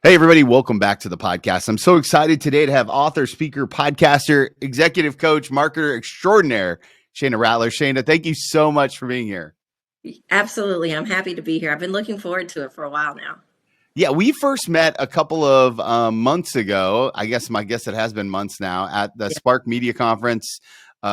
Hey, everybody, welcome back to the podcast. I'm so excited today to have author, speaker, podcaster, executive coach, marketer extraordinaire, Shayna Rattler. Shayna, thank you so much for being here. Absolutely. I'm happy to be here. I've been looking forward to it for a while now. Yeah, we first met a couple of months ago. My guess it has been months now at the Yeah. Spark Media Conference.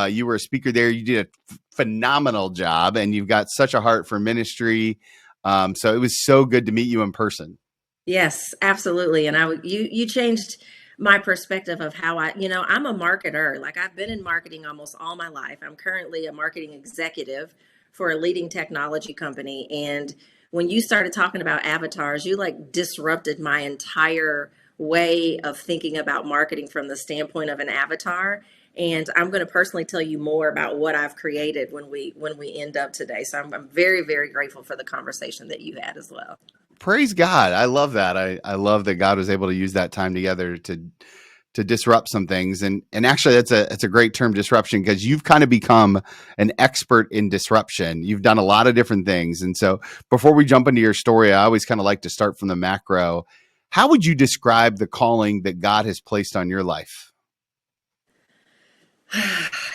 You were a speaker there. You did a phenomenal job, and you've got such a heart for ministry. So it was so good to meet you in person. Yes, absolutely. And you changed my perspective of how I'm a marketer. Like I've been in marketing almost all my life. I'm currently a marketing executive for a leading technology company. And when you started talking about avatars, you like disrupted my entire way of thinking about marketing from the standpoint of an avatar. And I'm going to personally tell you more about what I've created when we end up today. So I'm very, very grateful for the conversation that you had as well. Praise God. I love that. I love that God was able to use that time together to disrupt some things. And actually that's a great term, disruption, because you've kind of become an expert in disruption. You've done a lot of different things. And so before we jump into your story, I always kind of like to start from the macro. How would you describe the calling that God has placed on your life?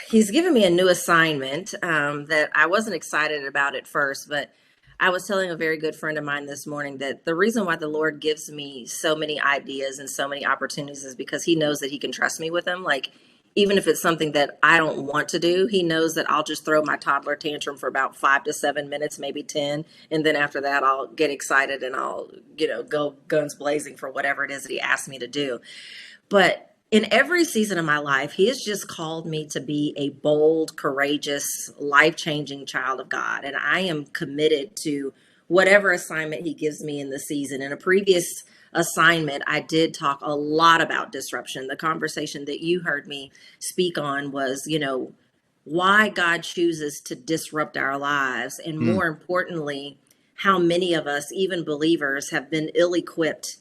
He's given me a new assignment that I wasn't excited about at first, but I was telling a very good friend of mine this morning that the reason why the Lord gives me so many ideas and so many opportunities is because he knows that he can trust me with them. Like, even if it's something that I don't want to do, he knows that I'll just throw my toddler tantrum for about 5 to 7 minutes, maybe 10. And then after that, I'll get excited and I'll, go guns blazing for whatever it is that he asked me to do. But in every season of my life, he has just called me to be a bold, courageous, life changing child of God. And I am committed to whatever assignment he gives me in the season. In a previous assignment, I did talk a lot about disruption. The conversation that you heard me speak on was, why God chooses to disrupt our lives. And Hmm. more importantly, how many of us, even believers, have been ill equipped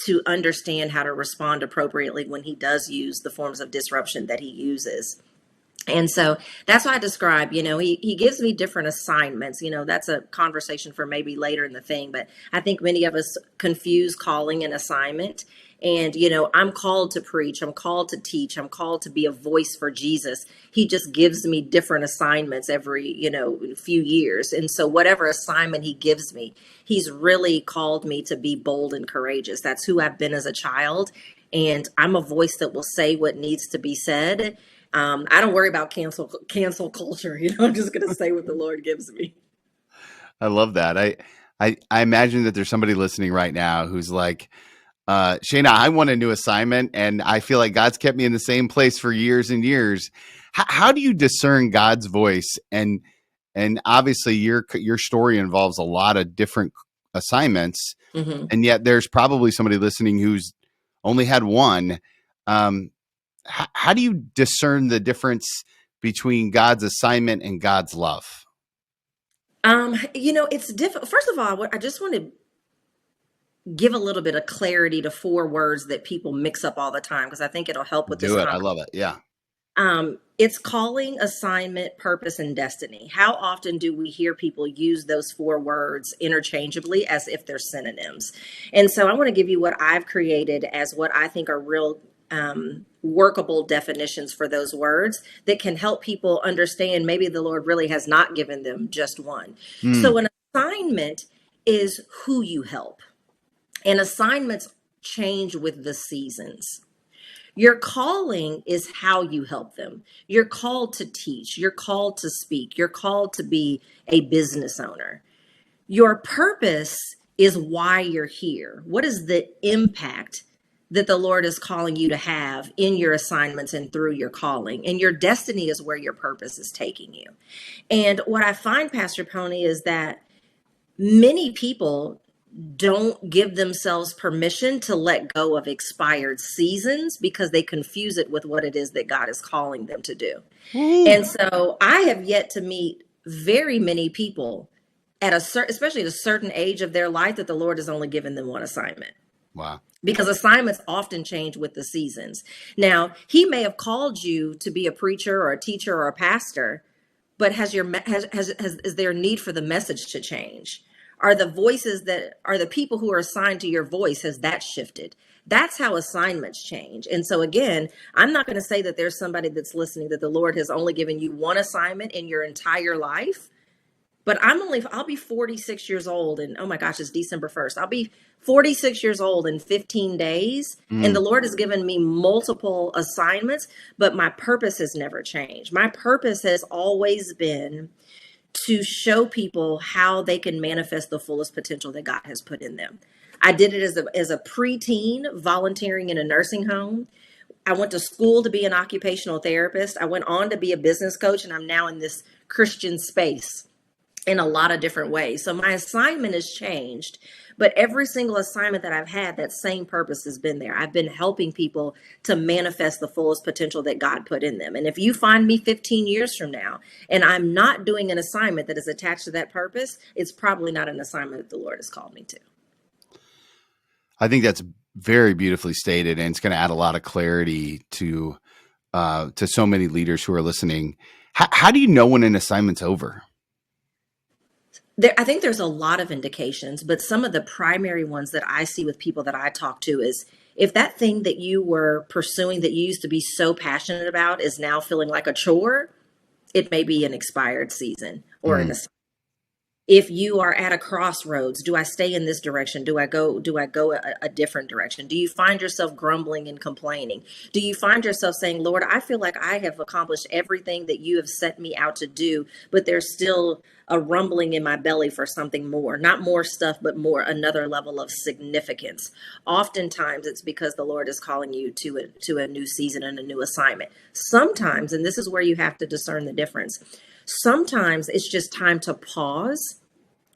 to understand how to respond appropriately when he does use the forms of disruption that he uses. And so that's why I describe, he gives me different assignments. That's a conversation for maybe later in the thing. But I think many of us confuse calling and assignment. And, I'm called to preach. I'm called to teach. I'm called to be a voice for Jesus. He just gives me different assignments every, few years. And so whatever assignment he gives me, he's really called me to be bold and courageous. That's who I've been as a child. And I'm a voice that will say what needs to be said. I don't worry about cancel culture. I'm just going to say what the Lord gives me. I love that. I imagine that there's somebody listening right now who's like, Shayna, I want a new assignment, and I feel like God's kept me in the same place for years and years. How do you discern God's voice? And obviously, your story involves a lot of different assignments, Hmm. and yet there's probably somebody listening who's only had one. How do you discern the difference between God's assignment and God's love? It's difficult. First of all, I just want to give a little bit of clarity to four words that people mix up all the time because I think it'll help with this Do it. I conversation. love it. Yeah. It's calling, assignment, purpose, and destiny. How often do we hear people use those four words interchangeably as if they're synonyms? And so I want to give you what I've created as what I think are real workable definitions for those words that can help people understand maybe the Lord really has not given them just one. Hmm. So an assignment is who you help, and assignments change with the seasons. Your calling is how you help them. You're called to teach. You're called to speak. You're called to be a business owner. Your purpose is why you're here. What is the impact that the Lord is calling you to have in your assignments and through your calling? And your destiny is where your purpose is taking you. And what I find, Pastor Pony, is that many people don't give themselves permission to let go of expired seasons because they confuse it with what it is that God is calling them to do. Woo. And so I have yet to meet very many people at especially at a certain age of their life, that the Lord has only given them one assignment, Wow. because assignments often change with the seasons. Now, he may have called you to be a preacher or a teacher or a pastor, but is there a need for the message to change? Are the voices that are the people who are assigned to your voice, has that shifted? That's how assignments change. And so again, I'm not going to say that there's somebody that's listening that the Lord has only given you one assignment in your entire life. But I'll be 46 years old, and oh my gosh, it's December 1st. I'll be 46 years old in 15 days. And Mm. the Lord has given me multiple assignments, but my purpose has never changed. My purpose has always been to show people how they can manifest the fullest potential that God has put in them. I did it as a preteen, volunteering in a nursing home. I went to school to be an occupational therapist. I went on to be a business coach, and I'm now in this Christian space in a lot of different ways. So my assignment has changed, but every single assignment that I've had, that same purpose has been there. I've been helping people to manifest the fullest potential that God put in them. And if you find me 15 years from now and I'm not doing an assignment that is attached to that purpose, it's probably not an assignment that the Lord has called me to. I think that's very beautifully stated, and it's going to add a lot of clarity to so many leaders who are listening. How do you know when an assignment's over? I think there's a lot of indications, but some of the primary ones that I see with people that I talk to is if that thing that you were pursuing that you used to be so passionate about is now feeling like a chore, it may be an expired season or an Mm. assignment. If you are at a crossroads, do I stay in this direction? Do I go a different direction? Do you find yourself grumbling and complaining? Do you find yourself saying, Lord, I feel like I have accomplished everything that you have set me out to do, but there's still a rumbling in my belly for something more, not more stuff, but more, another level of significance. Oftentimes it's because the Lord is calling you to a new season and a new assignment. Sometimes, and this is where you have to discern the difference, sometimes it's just time to pause,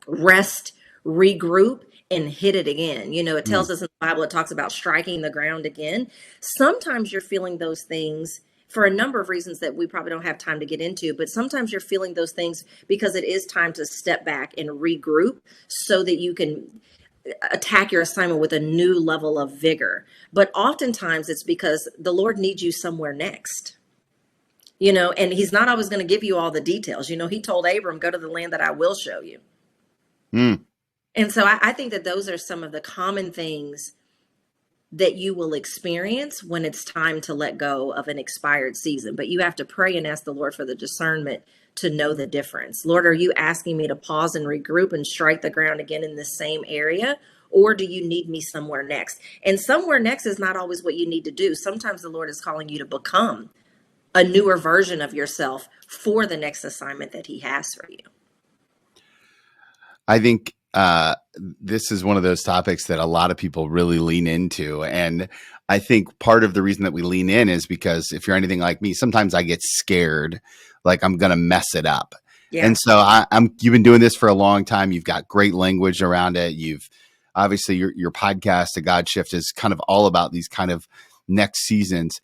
rest, regroup, and hit it again. You know, it Mm. tells us in the Bible, it talks about striking the ground again. Sometimes you're feeling those things for a number of reasons that we probably don't have time to get into, but sometimes you're feeling those things because it is time to step back and regroup so that you can attack your assignment with a new level of vigor. But oftentimes it's because the Lord needs you somewhere next. You know, and he's not always going to give you all the details. You know, he told Abram, go to the land that I will show you. Mm. And so I think that those are some of the common things that you will experience when it's time to let go of an expired season. But you have to pray and ask the Lord for the discernment to know the difference. Lord, are you asking me to pause and regroup and strike the ground again in the same area? Or do you need me somewhere next? And somewhere next is not always what you need to do. Sometimes the Lord is calling you to become a newer version of yourself for the next assignment that he has for you. I think this is one of those topics that a lot of people really lean into. And I think part of the reason that we lean in is because if you're anything like me, sometimes I get scared, like I'm going to mess it up. Yeah. And so you've been doing this for a long time. You've got great language around it. You've obviously your podcast, The God Shift, is kind of all about these kind of next seasons.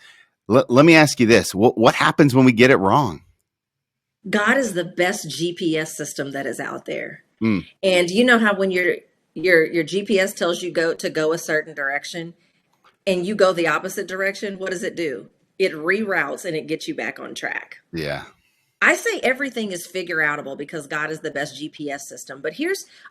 Let me ask you this. What happens when we get it wrong? God is the best GPS system that is out there. Mm. And you know how when your GPS tells you go a certain direction and you go the opposite direction, what does it do? It reroutes and it gets you back on track. Yeah. I say everything is figure outable because God is the best GPS system. But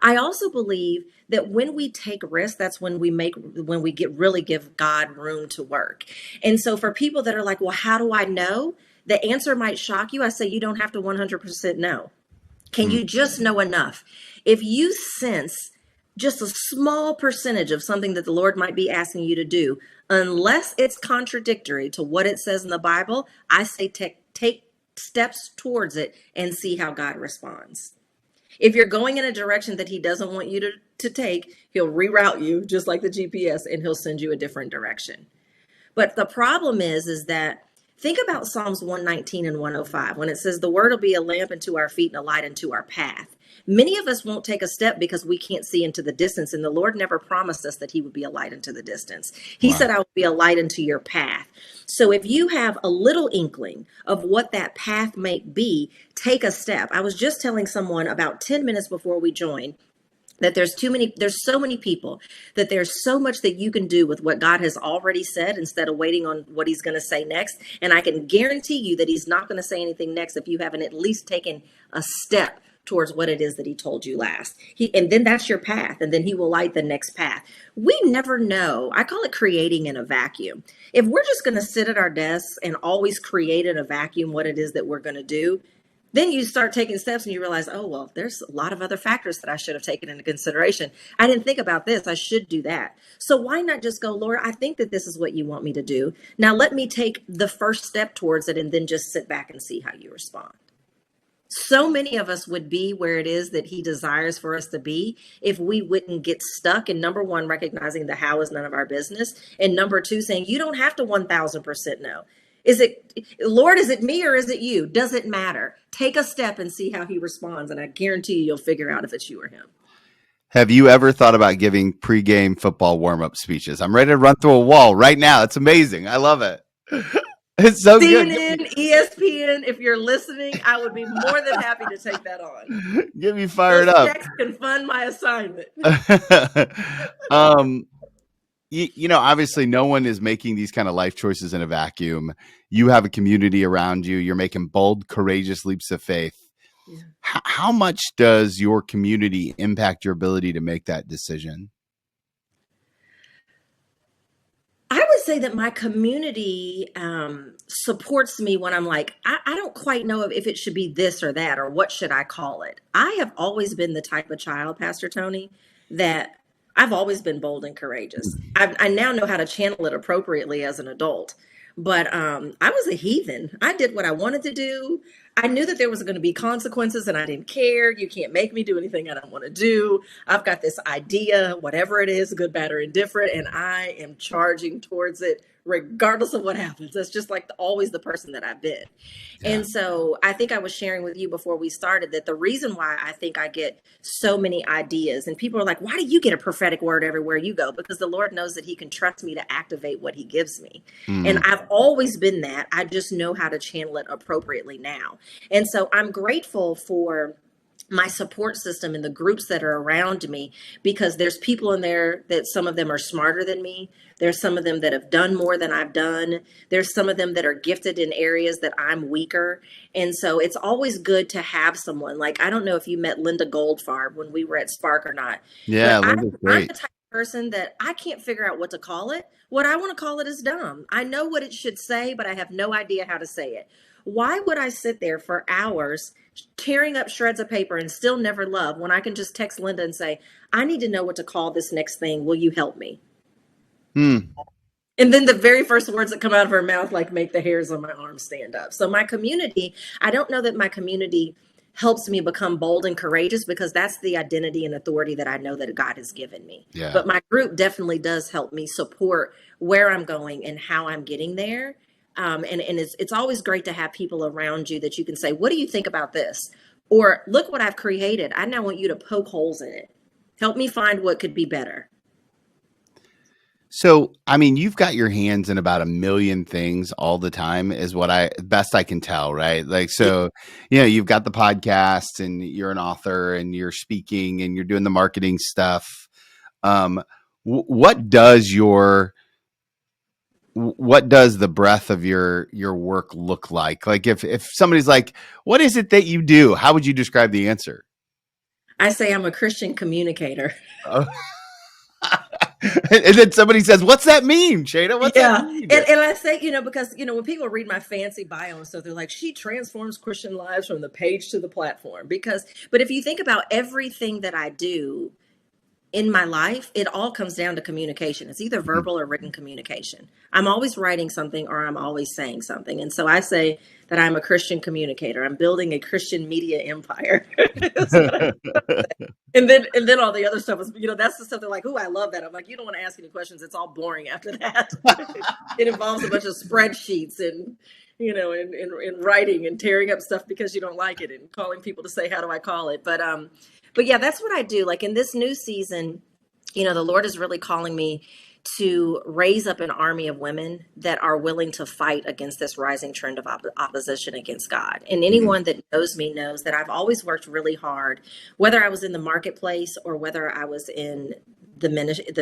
I also believe that when we take risks, that's when we really give God room to work. And so for people that are like, well, how do I know? The answer might shock you. I say you don't have to 100% know. Can you just know enough? If you sense just a small percentage of something that the Lord might be asking you to do, unless it's contradictory to what it says in the Bible, I say take steps towards it and see how God responds. If you're going in a direction that he doesn't want you to take, he'll reroute you just like the GPS and he'll send you a different direction. But the problem is that think about Psalms 119 and 105 when it says the word will be a lamp unto our feet and a light unto our path. Many of us won't take a step because we can't see into the distance. And the Lord never promised us that he would be a light into the distance. He Wow. said, I will be a light into your path. So if you have a little inkling of what that path may be, take a step. I was just telling someone about 10 minutes before we joined that there's so many people that there's so much that you can do with what God has already said instead of waiting on what he's going to say next. And I can guarantee you that he's not going to say anything next if you haven't at least taken a step towards what it is that he told you last. And then that's your path, and then he will light the next path. We never know. I call it creating in a vacuum. If we're just going to sit at our desks and always create in a vacuum what it is that we're going to do, then you start taking steps and you realize, oh, well, there's a lot of other factors that I should have taken into consideration. I didn't think about this. I should do that. So why not just go, Lord, I think that this is what you want me to do. Now let me take the first step towards it and then just sit back and see how you respond. So many of us would be where it is that he desires for us to be if we wouldn't get stuck in, number one, recognizing the how is none of our business. And number two, saying you don't have to 1000% know. Is it, Lord, is it me or is it you? Doesn't matter. Take a step and see how he responds. And I guarantee you'll figure out if it's you or him. Have you ever thought about giving pregame football warm-up speeches? I'm ready to run through a wall right now. It's amazing. I love it. It's so CNN, good. ESPN, if you're listening, I would be more than happy to take that on. Get me fired Those up. checks can fund my assignment. Obviously no one is making these kind of life choices in a vacuum. You have a community around you. You're making bold, courageous leaps of faith. Yeah. How much does your community impact your ability to make that decision? I would say that my community supports me when I'm like, I don't quite know if it should be this or that, or what should I call it. I have always been the type of child, Pastor Tony, that I've always been bold and courageous. I now know how to channel it appropriately as an adult. But I was a heathen. I did what I wanted to do. I knew that there was going to be consequences and I didn't care. You can't make me do anything I don't want to do. I've got this idea, whatever it is, good, bad, or indifferent, and I am charging towards it regardless of what happens. That's just like always the person that I've been. Yeah. And so I think I was sharing with you before we started that the reason why I think I get so many ideas, and people are like, why do you get a prophetic word everywhere you go? Because the Lord knows that he can trust me to activate what he gives me. And I've always been that. I just know how to channel it appropriately now. And so I'm grateful for my support system and the groups that are around me, because there's people in there that some of them are smarter than me. There's some of them that have done more than I've done. There's some of them that are gifted in areas that I'm weaker. And so it's always good to have someone like, I don't know if you met Linda Goldfarb when we were at Spark or not. Yeah, but Linda's great. I'm the type of person that I can't figure out what to call it. What I want to call it is dumb. I know what it should say, but I have no idea how to say it. Why would I sit there for hours tearing up shreds of paper and still never love when I can just text Linda and say, I need to know what to call this next thing. Will you help me? And then the very first words that come out of her mouth, like, make the hairs on my arms stand up. So my community, I don't know that my community helps me become bold and courageous, because that's the identity and authority that I know that God has given me. Yeah. But my group definitely does help me support where I'm going and how I'm getting there. And it's always great to have people around you that you can say, what do you think about this? Or look what I've created. I now want you to poke holes in it. Help me find what could be better. So, I mean, you've got your hands in about a million things all the time is best I can tell, right? Like, so, you've got the podcast and you're an author and you're speaking and you're doing the marketing stuff. What does the breadth of your work look like? Like if somebody's like, what is it that you do? How would you describe the answer? I say I'm a Christian communicator. And then somebody says, what's that mean, Shayna? What's that mean? And I say, because, when people read my fancy bio and stuff, they're like, she transforms Christian lives from the page to the platform. But if you think about everything that I do in my life, it all comes down to communication. It's either verbal or written communication. I'm always writing something or I'm always saying something. And so I say that I'm a Christian communicator. I'm building a Christian media empire. And then all the other stuff is, that's the stuff they're like, oh, I love that. I'm like, you don't want to ask any questions. It's all boring after that. It involves a bunch of spreadsheets and, and writing and tearing up stuff because you don't like it and calling people to say, how do I call it? But yeah, that's what I do. Like in this new season, the Lord is really calling me to raise up an army of women that are willing to fight against this rising trend of opposition against God. And anyone that knows me knows that I've always worked really hard, whether I was in the marketplace or whether I was in the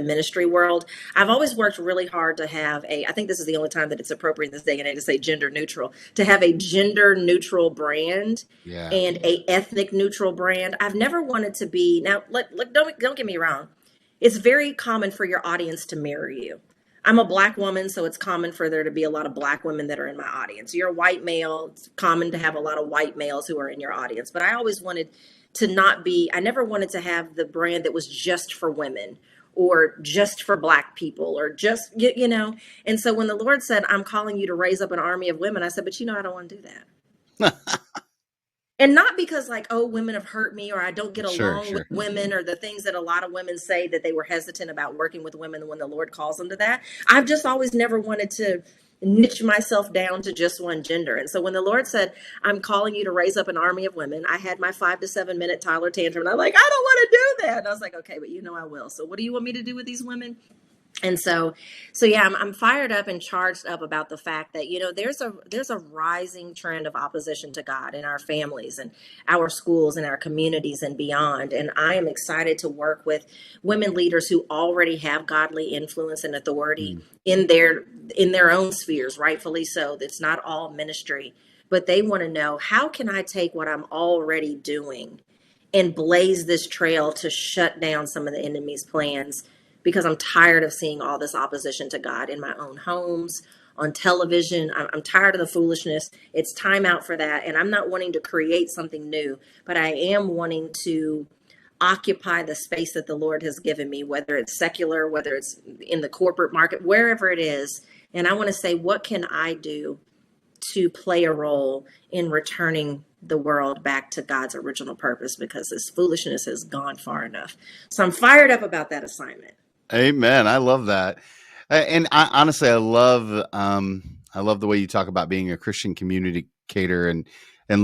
ministry world. I've always worked really hard to have I think this is the only time that it's appropriate in this day and age to say gender neutral, to have a gender neutral brand Yeah. and a ethnic neutral brand. I've never wanted to be, now, don't get me wrong. It's very common for your audience to mirror you. I'm a black woman, so it's common for there to be a lot of black women that are in my audience. You're a white male, it's common to have a lot of white males who are in your audience. But I always wanted to not be, I never wanted to have the brand that was just for women or just for black people or just, you know. And so when the Lord said, I'm calling you to raise up an army of women, I said, but I don't want to do that. And not because like, oh, women have hurt me or I don't get Sure, along with sure. women or the things that a lot of women say that they were hesitant about working with women when the Lord calls them to that. I've just always never wanted to niche myself down to just one gender. And so when the Lord said, I'm calling you to raise up an army of women, I had my 5 to 7 minute Tyler tantrum. And I'm like, I don't want to do that. And I was like, okay, but I will. So what do you want me to do with these women? And so yeah, I'm fired up and charged up about the fact that there's a rising trend of opposition to God in our families and our schools and our communities and beyond. And I am excited to work with women leaders who already have godly influence and authority Mm. in their own spheres, rightfully so. That's not all ministry, but they want to know, how can I take what I'm already doing and blaze this trail to shut down some of the enemy's plans, because I'm tired of seeing all this opposition to God in my own homes, on television. I'm tired of the foolishness. It's time out for that. And I'm not wanting to create something new, but I am wanting to occupy the space that the Lord has given me, whether it's secular, whether it's in the corporate market, wherever it is. And I want to say, what can I do to play a role in returning the world back to God's original purpose, because this foolishness has gone far enough. So I'm fired up about that assignment. Amen. I love that. And honestly, I love the way you talk about being a Christian communicator and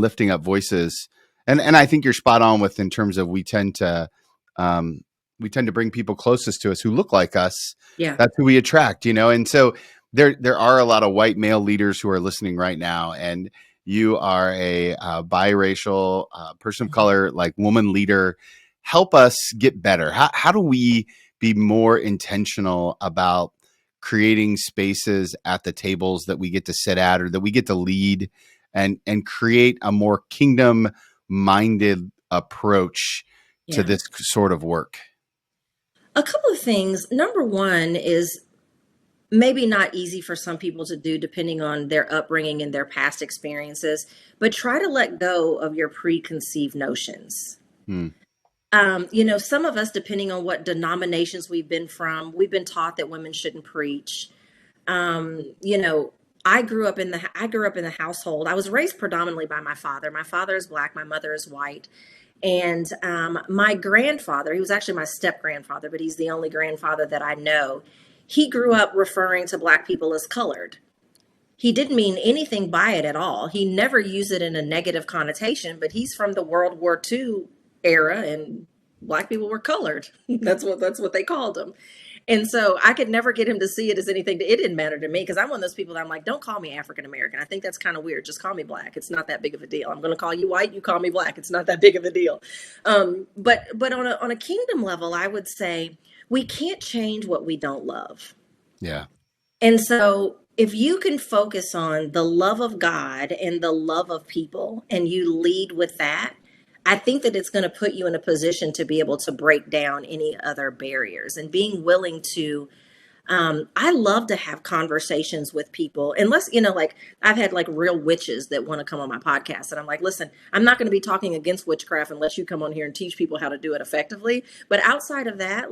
lifting up voices. And I think you're spot on with, in terms of um, we tend to bring people closest to us who look like us. Yeah. That's who we attract, you know. And so there are a lot of white male leaders who are listening right now, and you are a biracial person of color, like woman leader. Help us get better. How do we be more intentional about creating spaces at the tables that we get to sit at, or that we get to lead, and create a more kingdom minded approach to Yeah. this sort of work? A couple of things. Number one is maybe not easy for some people to do depending on their upbringing and their past experiences, but try to let go of your preconceived notions. Hmm. Some of us, depending on what denominations we've been from, we've been taught that women shouldn't preach. Um, you know, I grew up in the household. I was raised predominantly by my father. My father is black, my mother is white. And my grandfather, he was actually my step grandfather, but he's the only grandfather that I know. He grew up referring to black people as colored. He didn't mean anything by it at all. He never used it in a negative connotation, but he's from the World War II era, and black people were colored. That's what they called them. And so I could never get him to see it as anything. It didn't matter to me, because I'm one of those people that I'm like, don't call me African American. I think that's kind of weird. Just call me black. It's not that big of a deal. I'm going to call you white. You call me black. It's not that big of a deal. But on a kingdom level, I would say we can't change what we don't love. Yeah. And so if you can focus on the love of God and the love of people, and you lead with that, I think that it's going to put you in a position to be able to break down any other barriers, and being willing to. I love to have conversations with people, unless, like I've had like real witches that want to come on my podcast. And I'm like, listen, I'm not going to be talking against witchcraft unless you come on here and teach people how to do it effectively. But outside of that,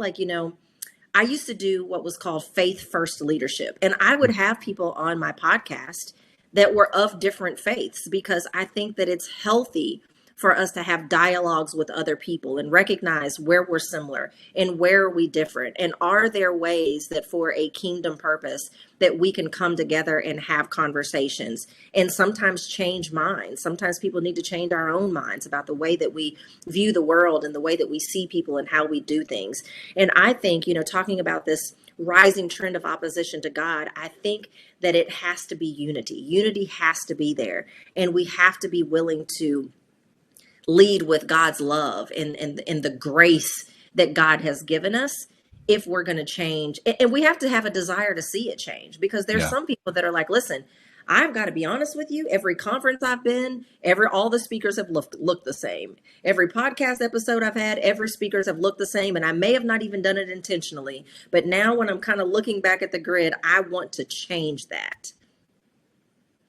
I used to do what was called faith first leadership. And I would have people on my podcast that were of different faiths, because I think that it's healthy for us to have dialogues with other people and recognize where we're similar and where are we different. And are there ways that for a kingdom purpose that we can come together and have conversations and sometimes change minds. Sometimes people need to change our own minds about the way that we view the world and the way that we see people and how we do things. And I think, talking about this rising trend of opposition to God, I think that it has to be unity. Unity has to be there. And we have to be willing to lead with God's love and the grace that God has given us, if we're going to change. And we have to have a desire to see it change, because there's Yeah. some people that are like, listen, I've got to be honest with you. Every conference I've been, all the speakers have looked the same. Every podcast episode I've had, every speakers have looked the same. And I may have not even done it intentionally. But now when I'm kind of looking back at the grid, I want to change that.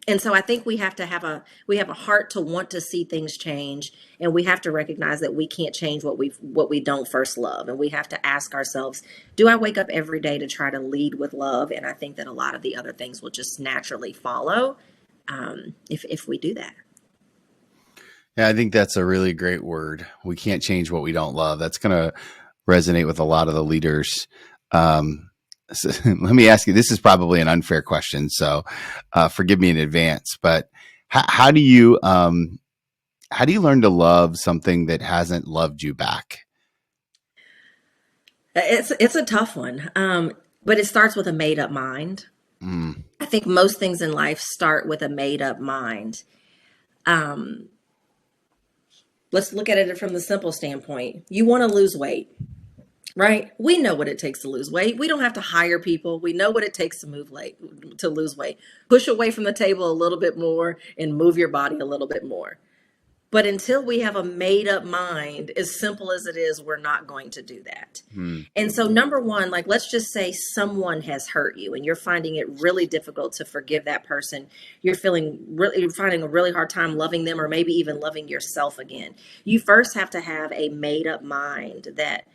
And so I think we have a heart to want to see things change, and we have to recognize that we can't change what we don't first love, and we have to ask ourselves, do I wake up every day to try to lead with love? And I think that a lot of the other things will just naturally follow, if we do that. Yeah, I think that's a really great word. We can't change what we don't love. That's going to resonate with a lot of the leaders. So let me ask you, this is probably an unfair question, so forgive me in advance, but how do you learn to love something that hasn't loved you back? It's a tough one, but it starts with a made up mind. Mm. I think most things in life start with a made up mind. Um, let's look at it from the simple standpoint. You want to lose weight, right? We know what it takes to lose weight. We don't have to hire people. We know what it takes to lose weight. Push away from the table a little bit more and move your body a little bit more. But until we have a made up mind, as simple as it is, we're not going to do that. Mm. And so, number one, like, let's just say someone has hurt you and you're finding it really difficult to forgive that person. You're finding a really hard time loving them, or maybe even loving yourself again. You first have to have a made up mind that,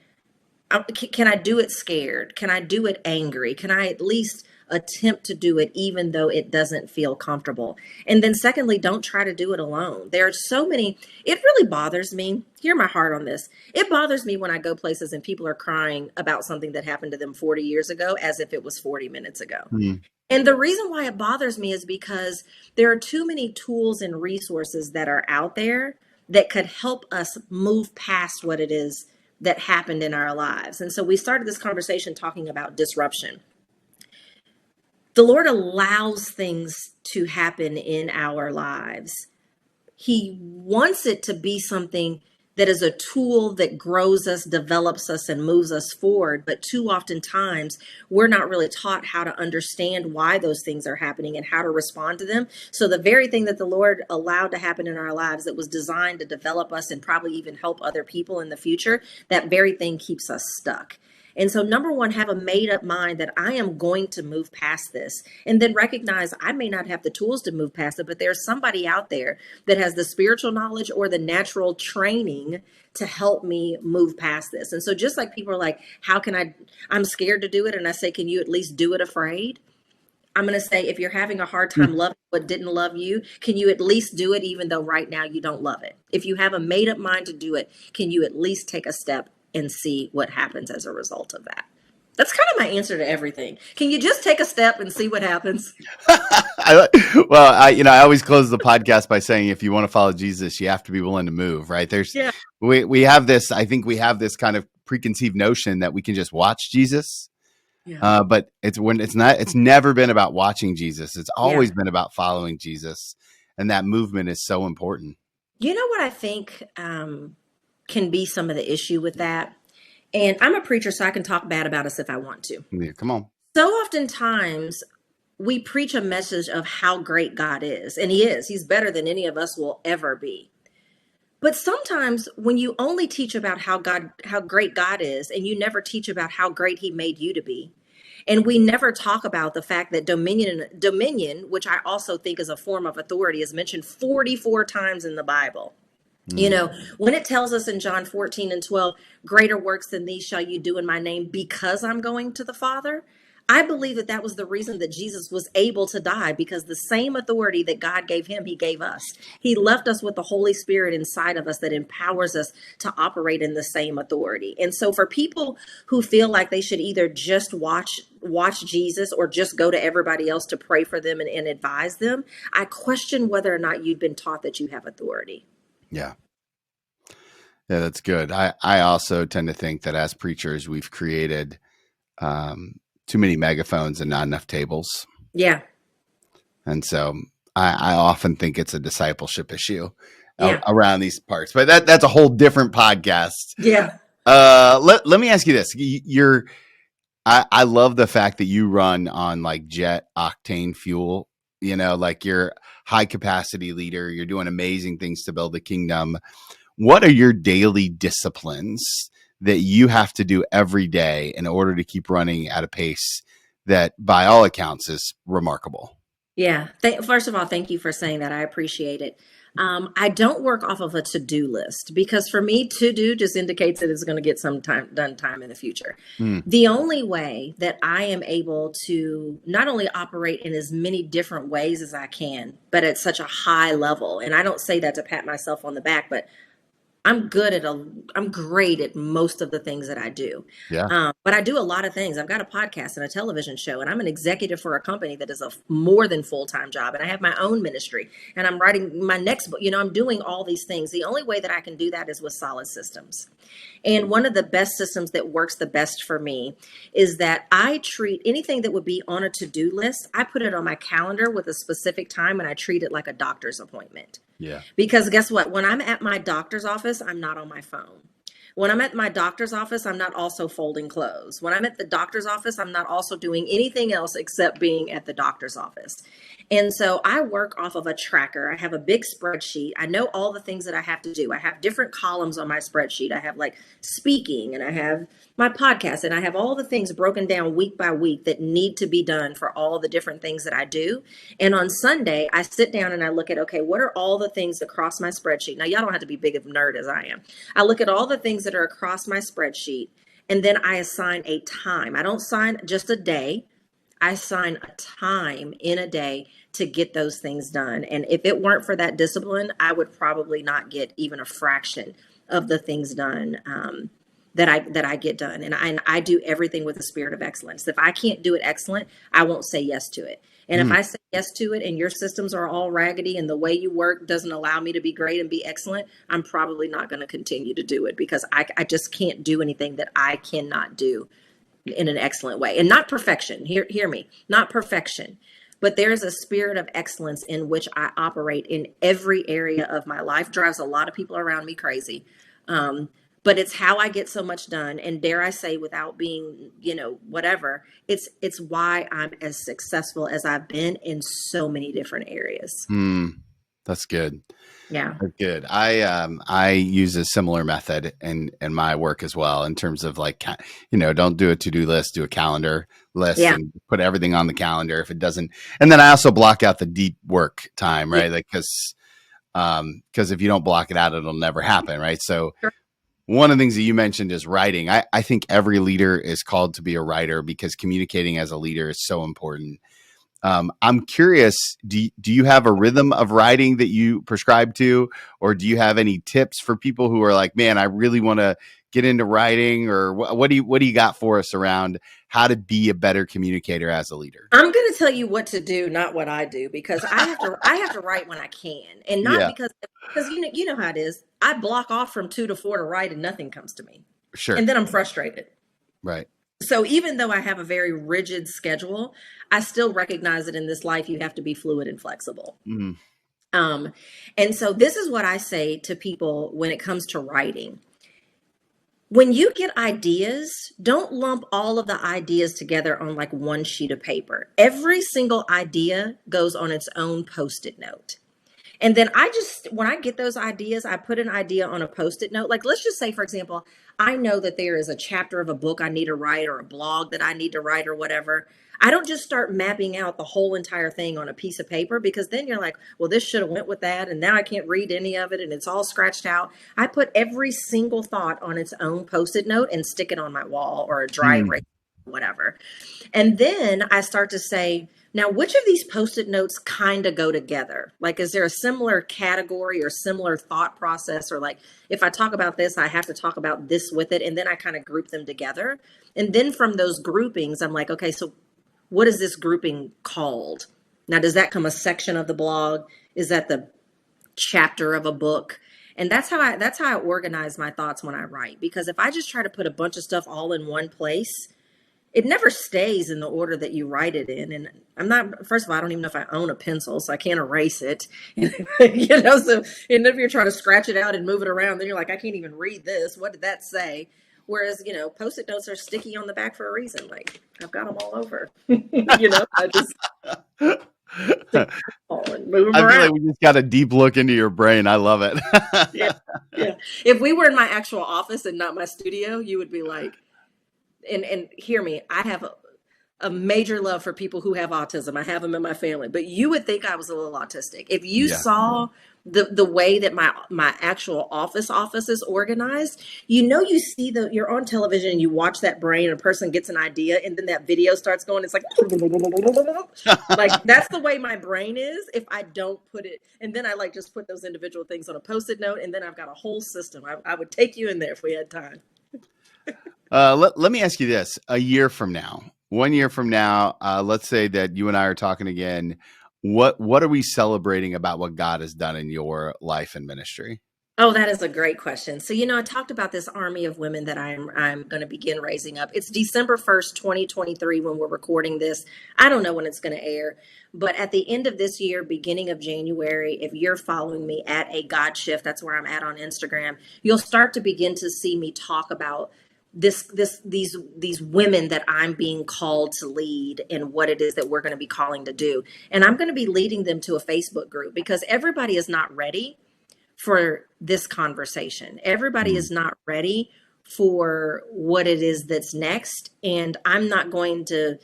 can I do it scared? Can I do it angry? Can I at least attempt to do it even though it doesn't feel comfortable? And then secondly, don't try to do it alone. There are so many, it really bothers me. Hear my heart on this. It bothers me when I go places and people are crying about something that happened to them 40 years ago as if it was 40 minutes ago. Mm. And the reason why it bothers me is because there are too many tools and resources that are out there that could help us move past what it is that happened in our lives. And so we started this conversation talking about disruption. The Lord allows things to happen in our lives. He wants it to be something that is a tool that grows us, develops us, and moves us forward. But too often times, we're not really taught how to understand why those things are happening and how to respond to them. So the very thing that the Lord allowed to happen in our lives that was designed to develop us and probably even help other people in the future, that very thing keeps us stuck. And so, number one, have a made up mind that I am going to move past this. And then recognize I may not have the tools to move past it, but there's somebody out there that has the spiritual knowledge or the natural training to help me move past this. And so, just like people are like, how can I'm scared to do it. And I say, can you at least do it afraid? I'm going to say, if you're having a hard time loving what didn't love you, can you at least do it even though right now you don't love it? If you have a made up mind to do it, can you at least take a step and see what happens as a result of that? That's kind of my answer to everything. Can you just take a step and see what happens? I always close the podcast by saying, if you want to follow Jesus, you have to be willing to move, right? We have this, I think we have this kind of preconceived notion that we can just watch Jesus. Yeah. But it's never been about watching Jesus. It's always been about following Jesus. And that movement is so important. You know what I think can be some of the issue with that? And I'm a preacher, so I can talk bad about us if I want to. Yeah, come on. So oftentimes we preach a message of how great God is. And he is. He's better than any of us will ever be. But sometimes when you only teach about how great God is, and you never teach about how great he made you to be, and we never talk about the fact that dominion, which I also think is a form of authority, is mentioned 44 times in the Bible. You know, when it tells us in John 14:12, greater works than these shall you do in my name because I'm going to the Father. I believe that was the reason that Jesus was able to die, because the same authority that God gave him, he gave us. He left us with the Holy Spirit inside of us that empowers us to operate in the same authority. And so for people who feel like they should either just watch Jesus or just go to everybody else to pray for them and advise them, I question whether or not you've been taught that you have authority. Yeah. Yeah, that's good. I also tend to think that as preachers, we've created too many megaphones and not enough tables. Yeah. And so I often think it's a discipleship issue around these parts, but that's a whole different podcast. Yeah. Let me ask you this. I love the fact that you run on like jet octane fuel. You know, like you're high capacity leader. You're doing amazing things to build the kingdom. What are your daily disciplines that you have to do every day in order to keep running at a pace that, by all accounts, is remarkable? Yeah. First of all, thank you for saying that. I appreciate it. I don't work off of a to-do list because for me, to-do just indicates that it's going to get some time in the future. Mm, The only way that I am able to not only operate in as many different ways as I can, but at such a high level, and I don't say that to pat myself on the back, but I'm great at most of the things that I do. yeah. But I do a lot of things. I've got a podcast and a television show, and I'm an executive for a company that is a more than full-time job. And I have my own ministry, and I'm writing my next book. I'm doing all these things. The only way that I can do that is with solid systems. And one of the best systems that works the best for me is that I treat anything that would be on a to-do list, I put it on my calendar with a specific time, and I treat it like a doctor's appointment. Yeah. Because guess what? When I'm at my doctor's office, I'm not on my phone. When I'm at my doctor's office, I'm not also folding clothes. When I'm at the doctor's office, I'm not also doing anything else except being at the doctor's office. And so I work off of a tracker. I have a big spreadsheet. I know all the things that I have to do. I have different columns on my spreadsheet. I have like speaking, and I have my podcast, and I have all the things broken down week by week that need to be done for all the different things that I do. And on Sunday, I sit down and I look at, okay, what are all the things across my spreadsheet? Now, y'all don't have to be big of a nerd as I am. I look at all the things that are across my spreadsheet, and then I assign a time. I don't assign just a day. I assign a time in a day to get those things done. And if it weren't for that discipline, I would probably not get even a fraction of the things done that I get done. And I do everything with a spirit of excellence. If I can't do it excellent, I won't say yes to it. And if Mm, I say yes to it and your systems are all raggedy and the way you work doesn't allow me to be great and be excellent, I'm probably not going to continue to do it because I just can't do anything that I cannot do in an excellent way. And not perfection. Hear me, not perfection. But there's a spirit of excellence in which I operate in every area of my life. Drives a lot of people around me crazy. But it's how I get so much done. And dare I say, without being, whatever, it's why I'm as successful as I've been in so many different areas. mm, that's good. Yeah. That's good. I use a similar method in my work as well in terms of like don't do a to-do list, do a calendar list Yeah. and put everything on the calendar if it doesn't. And then I also block out the deep work time, Yeah. right? Like because if you don't block it out, it'll never happen, right? So Sure. one of the things that you mentioned is writing. I think every leader is called to be a writer because communicating as a leader is so important. I'm curious, do you have a rhythm of writing that you prescribe to, or do you have any tips for people who are like, man, I really want to get into writing, or what do you got for us around how to be a better communicator as a leader? I'm going to tell you what to do, not what I do, because I have to write when I can, and not Yeah, because you know how it is. I block off from 2 to 4 to write, and nothing comes to me, sure. and then I'm frustrated. Right. So even though I have a very rigid schedule, I still recognize that in this life you have to be fluid and flexible. Mm, Um, and so this is what I say to people when it comes to writing. When you get ideas, don't lump all of the ideas together on like one sheet of paper. Every single idea goes on its own post-it note. And then when I get those ideas, I put an idea on a post-it note. Like, let's just say, for example, I know that there is a chapter of a book I need to write or a blog that I need to write or whatever. I don't just start mapping out the whole entire thing on a piece of paper because then you're like, well, this should have went with that. And now I can't read any of it and it's all scratched out. I put every single thought on its own post-it note and stick it on my wall or a dry mm, erase, whatever. And then I start to say, now, which of these post-it notes kind of go together? Like, is there a similar category or similar thought process? Or like, if I talk about this, I have to talk about this with it. And then I kind of group them together. And then from those groupings, I'm like, okay, so what is this grouping called? Now, does that come a section of the blog? Is that the chapter of a book? And that's how I organize my thoughts when I write. Because if I just try to put a bunch of stuff all in one place, it never stays in the order that you write it in. And first of all, I don't even know if I own a pencil, so I can't erase it. So, and if you're trying to scratch it out and move it around, then you're like, I can't even read this. What did that say? Whereas, Post-it notes are sticky on the back for a reason. Like, I've got them all over. I just stick them all and move them I feel around. like we just got a deep look into your brain. I love it. Yeah, yeah. If we were in my actual office and not my studio, you would be like, and hear me, I have a major love for people who have autism. I have them in my family, but you would think I was a little autistic. If you Yeah. saw the way that my actual office is organized, you see you're on television and you watch that brain and a person gets an idea and then that video starts going, it's like that's the way my brain is if I don't put it. And then I like just put those individual things on a Post-it note and then I've got a whole system. I would take you in there if we had time. Let me ask you this: a year from now, 1 year from now, let's say that you and I are talking again. What are we celebrating about what God has done in your life and ministry? Oh, that is a great question. So, I talked about this army of women that I'm going to begin raising up. It's December 1st, 2023 when we're recording this. I don't know when it's going to air, but at the end of this year, beginning of January, if you're following me at A God Shift, that's where I'm at on Instagram, you'll start to begin to see me talk about these women that I'm being called to lead and what it is that we're going to be calling to do. And I'm going to be leading them to a Facebook group because everybody is not ready for this conversation. Everybody is not ready for what it is that's next. And I'm not going to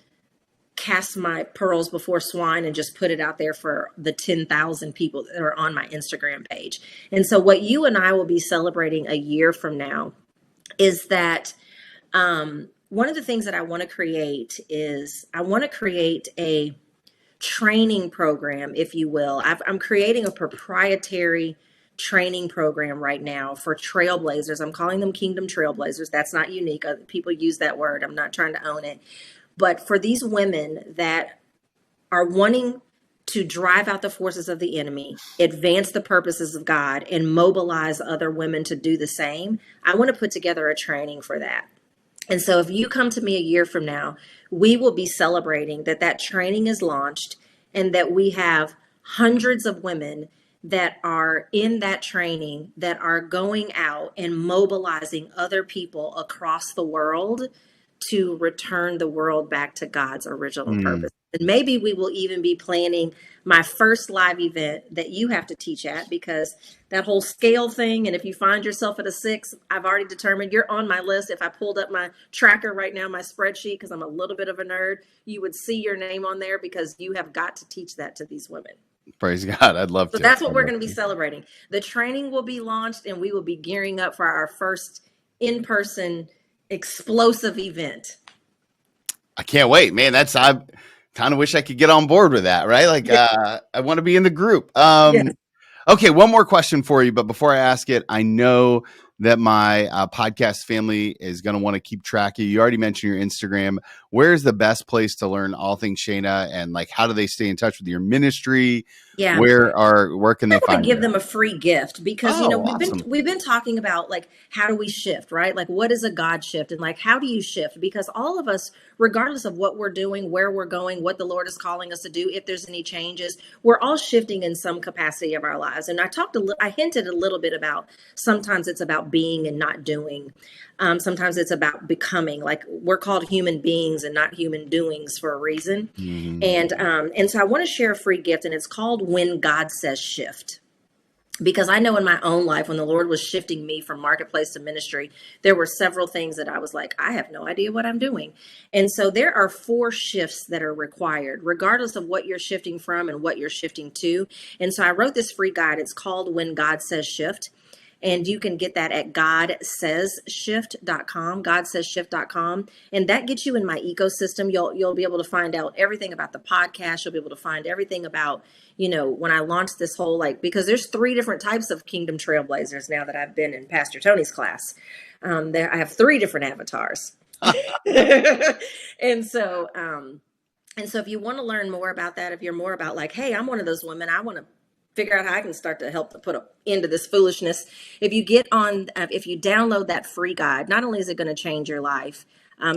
cast my pearls before swine and just put it out there for the 10,000 people that are on my Instagram page. And so what you and I will be celebrating a year from now is that one of the things that I want to create is I want to create a training program, if you will. I'm creating a proprietary training program right now for trailblazers. I'm calling them Kingdom Trailblazers. That's not unique. People use that word. I'm not trying to own it. But for these women that are wanting to drive out the forces of the enemy, advance the purposes of God, and mobilize other women to do the same, I want to put together a training for that. And so if you come to me a year from now, we will be celebrating that training is launched and that we have hundreds of women that are in that training that are going out and mobilizing other people across the world to return the world back to God's original Mm, purpose. And maybe we will even be planning my first live event that you have to teach at, because that whole scale thing. And if you find yourself at a 6, I've already determined you're on my list. If I pulled up my tracker right now, my spreadsheet, because I'm a little bit of a nerd, you would see your name on there because you have got to teach that to these women. praise God. I'd love So to. that's what I'd we're love going to be to. celebrating. The training will be launched and we will be gearing up for our first in-person explosive event. I can't wait, man. I kind of wish I could get on board with that, right? Like, Yeah. I want to be in the group. Yes. Okay, one more question for you, but before I ask it, I know that my podcast family is going to want to keep track of you. You already mentioned your Instagram. Where's the best place to learn all things Shayna, and like how do they stay in touch with your ministry? Yeah. Where can I they want to find give you? them a free gift because Oh, we've been awesome. we've been talking about like how do we shift, right? Like what is a God shift and like how do you shift? Because all of us, regardless of what we're doing, where we're going, what the Lord is calling us to do, if there's any changes, we're all shifting in some capacity of our lives. And I hinted a little bit about sometimes it's about being and not doing. Sometimes it's about becoming. Like we're called human beings and not human doings for a reason. Mhm. And so I want to share a free gift, and it's called When God Says Shift. Because I know in my own life, when the Lord was shifting me from marketplace to ministry, there were several things that I was like, I have no idea what I'm doing. And so there are 4 shifts that are required, regardless of what you're shifting from and what you're shifting to. And so I wrote this free guide. It's called When God Says Shift. And you can get that at godsayshift.com, godsayshift.com. And that gets you in my ecosystem. You'll be able to find out everything about the podcast. You'll be able to find everything about, when I launched this whole, because there's 3 different types of Kingdom Trailblazers now that I've been in Pastor Tony's class. I have 3 different avatars. And so, if you want to learn more about that, if you're more about like, hey, I'm one of those women, I want to figure out how I can start to help to put an end to this foolishness. If you download that free guide, not only is it going to change your life,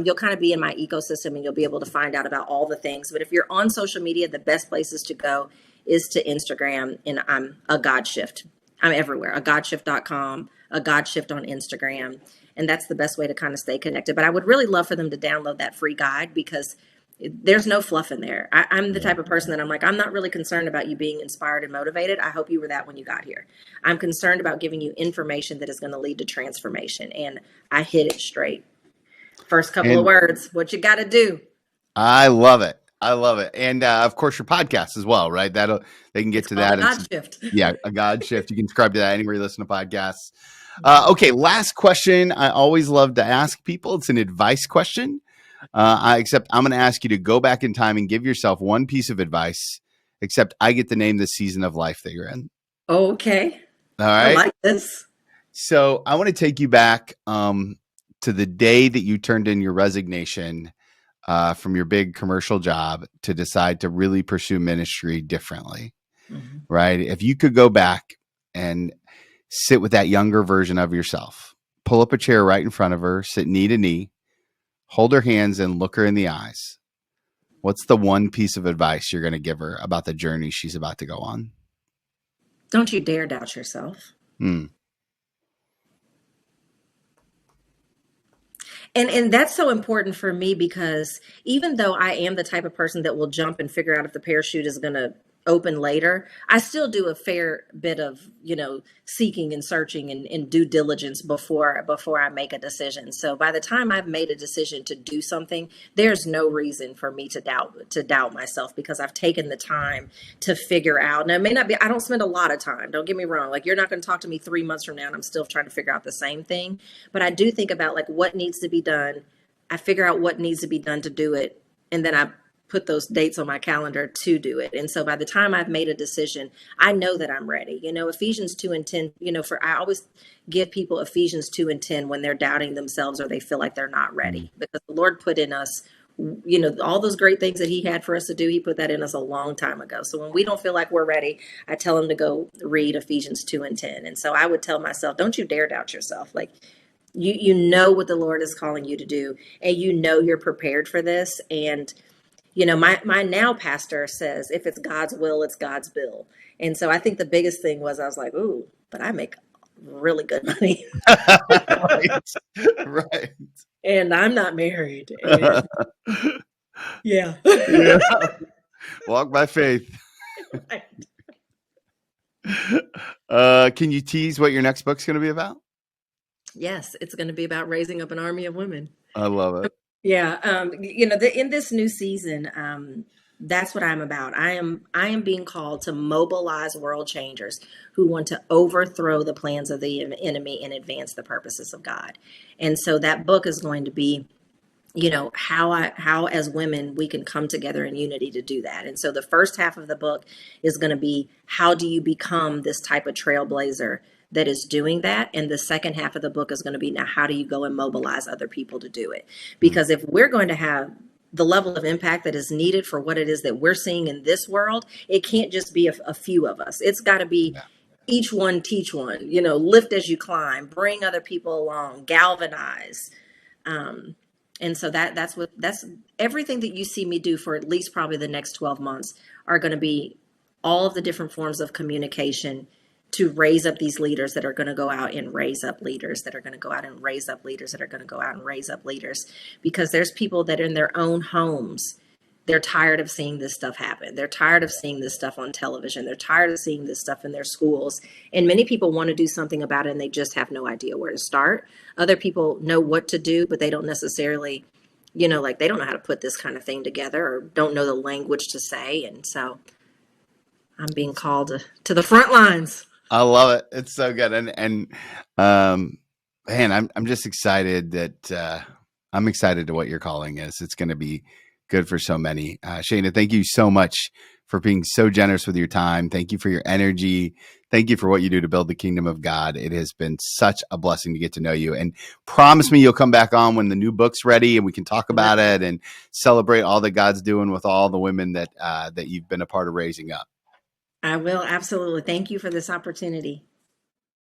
you'll kind of be in my ecosystem and you'll be able to find out about all the things. But if you're on social media, the best places to go is to Instagram, and I'm a God Shift. I'm everywhere. A godshift.com, a God Shift on Instagram. And that's the best way to kind of stay connected. But I would really love for them to download that free guide, because there's no fluff in there. I'm the type of person that I'm like, I'm not really concerned about you being inspired and motivated. I hope you were that when you got here. I'm concerned about giving you information that is going to lead to transformation. And I hit it straight. First couple of And words, what you got to do. I love it. I love it. And of course, your podcast as well, right? They can get It's to called a that. And God shift. yeah, a God shift. You can subscribe to that anywhere you listen to podcasts. Okay, last question. I always love to ask people. It's an advice question. Except I'm going to ask you to go back in time and give yourself one piece of advice. Except I get to name the season of life that you're in. Okay. All I right. like this. So I want to take you back to the day that you turned in your resignation from your big commercial job to decide to really pursue ministry differently, right? If you could go back and sit with that younger version of yourself, pull up a chair right in front of her, sit knee to knee, hold her hands and look her in the eyes. What's the one piece of advice you're going to give her about the journey she's about to go on? Don't you dare doubt yourself. And that's so important for me, because even though I am the type of person that will jump and figure out if the parachute is going to open later, I still do a fair bit of, seeking and searching and due diligence before I make a decision. So by the time I've made a decision to do something, there's no reason for me to doubt myself, because I've taken the time to figure out. Now, it may not be, I don't spend a lot of time, don't get me wrong. Like, you're not going to talk to me 3 months from now and I'm still trying to figure out the same thing. But I do think about, like, what needs to be done. I figure out what needs to be done to do it. And then I put those dates on my calendar to do it. And so by the time I've made a decision, I know that I'm ready. Ephesians 2:10, I always give people Ephesians 2:10 when they're doubting themselves or they feel like they're not ready, because the Lord put in us, all those great things that he had for us to do. He put that in us a long time ago. So when we don't feel like we're ready, I tell them to go read Ephesians 2:10. And so I would tell myself, don't you dare doubt yourself. Like, you know what the Lord is calling you to do, and you're prepared for this. And my now pastor says, if it's God's will, it's God's bill. And so I think the biggest thing was, I was like, ooh, but I make really good money. Right. And I'm not married. And yeah. Yeah. Walk by faith. Can you tease what your next book's going to be about? Yes, it's going to be about raising up an army of women. I love it. Yeah. In this new season, that's what I'm about. I am being called to mobilize world changers who want to overthrow the plans of the enemy and advance the purposes of God. And so that book is going to be, how as women we can come together in unity to do that. And so the first half of the book is going to be, how do you become this type of trailblazer that is doing that? And the second half of the book is going to be, now how do you go and mobilize other people to do it? Because if we're going to have the level of impact that is needed for what it is that we're seeing in this world, it can't just be a few of us. It's got to be each one teach one, lift as you climb, bring other people along, galvanize. And so that's everything that you see me do for at least probably the next 12 months are going to be all of the different forms of communication to raise up these leaders that are going to go out and raise up leaders that are going to go out and raise up leaders that are going to go out and raise up leaders. Because there's people that are in their own homes, they're tired of seeing this stuff happen. They're tired of seeing this stuff on television. They're tired of seeing this stuff in their schools. And many people want to do something about it and they just have no idea where to start. Other people know what to do, but they don't necessarily, they don't know how to put this kind of thing together or don't know the language to say. And so I'm being called to the front lines. I love it. It's so good. And man, I'm just excited that I'm excited to what your calling is. It's going to be good for so many. Shayna, thank you so much for being so generous with your time. Thank you for your energy. Thank you for what you do to build the kingdom of God. It has been such a blessing to get to know you, and promise me you'll come back on when the new book's ready and we can talk about it and celebrate all that God's doing with all the women that you've been a part of raising up. I will. Absolutely. Thank you for this opportunity.